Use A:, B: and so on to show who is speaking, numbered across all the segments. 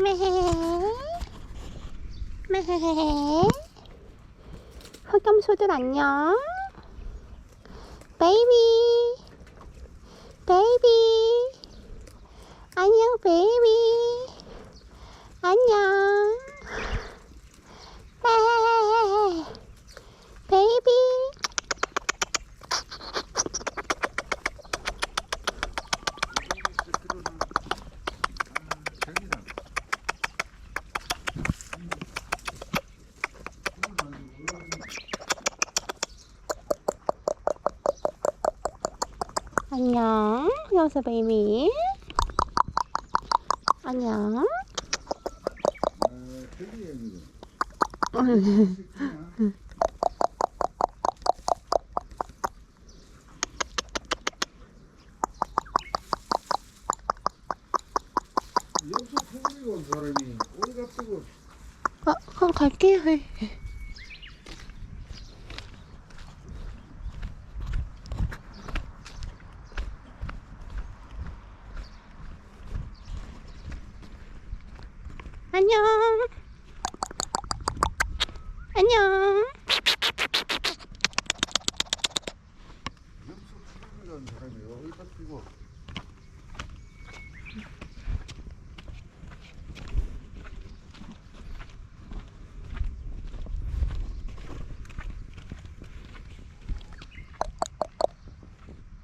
A: 메헤 메헤 흑염소들 안녕. 베이비 베이비 안녕. 베이비 안녕. 네 베이비 안녕. 흑염소 베이비 안녕.
B: 여기서 태국에 온 사람이 어디 갔다고?
A: 그럼 갈게요. 안녕. 안녕.
B: 여기서 태국에 온 사람이 어디 갔다고?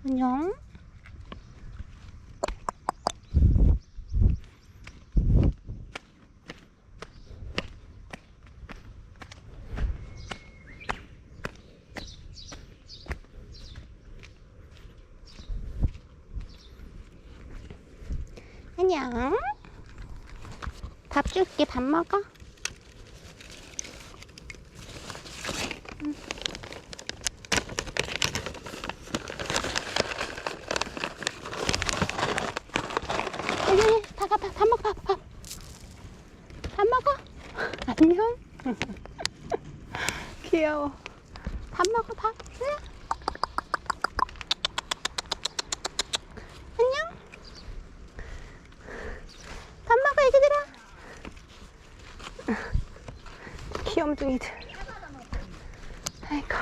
A: 안녕. 안녕. 밥 줄게. 밥 먹어. 아니, 밥 먹어. 밥 먹어. 안녕. 귀여워. 밥 먹어. 밥. 그래. 안녕. 밥 먹어, 애기들아. 귀염둥이들. 아이고.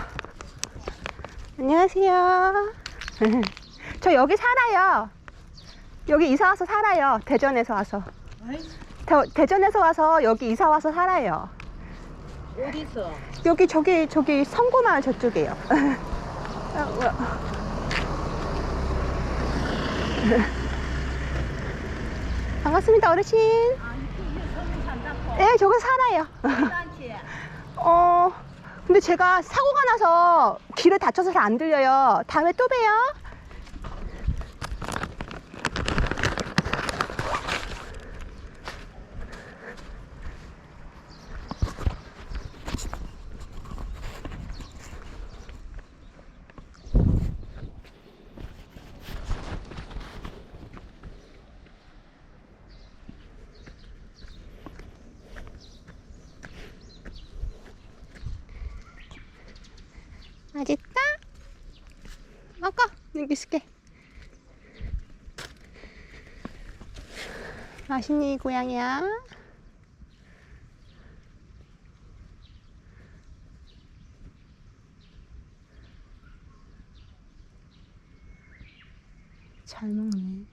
A: 안녕하세요. 저 여기 살아요. 여기 이사 와서 살아요. 대전에서 와서. 대전에서 와서 여기 이사 와서 살아요.
C: 어디서?
A: 여기 저기 성고마을 저쪽이에요. 반갑습니다, 어르신. 네, 저기 살아요. 근데 제가 사고가 나서 귀를 다쳐서 잘 안 들려요. 다음에 또 봬요. 맛있다? 먹어. 여기 있을게. 맛있니, 고양이야? 잘 먹네.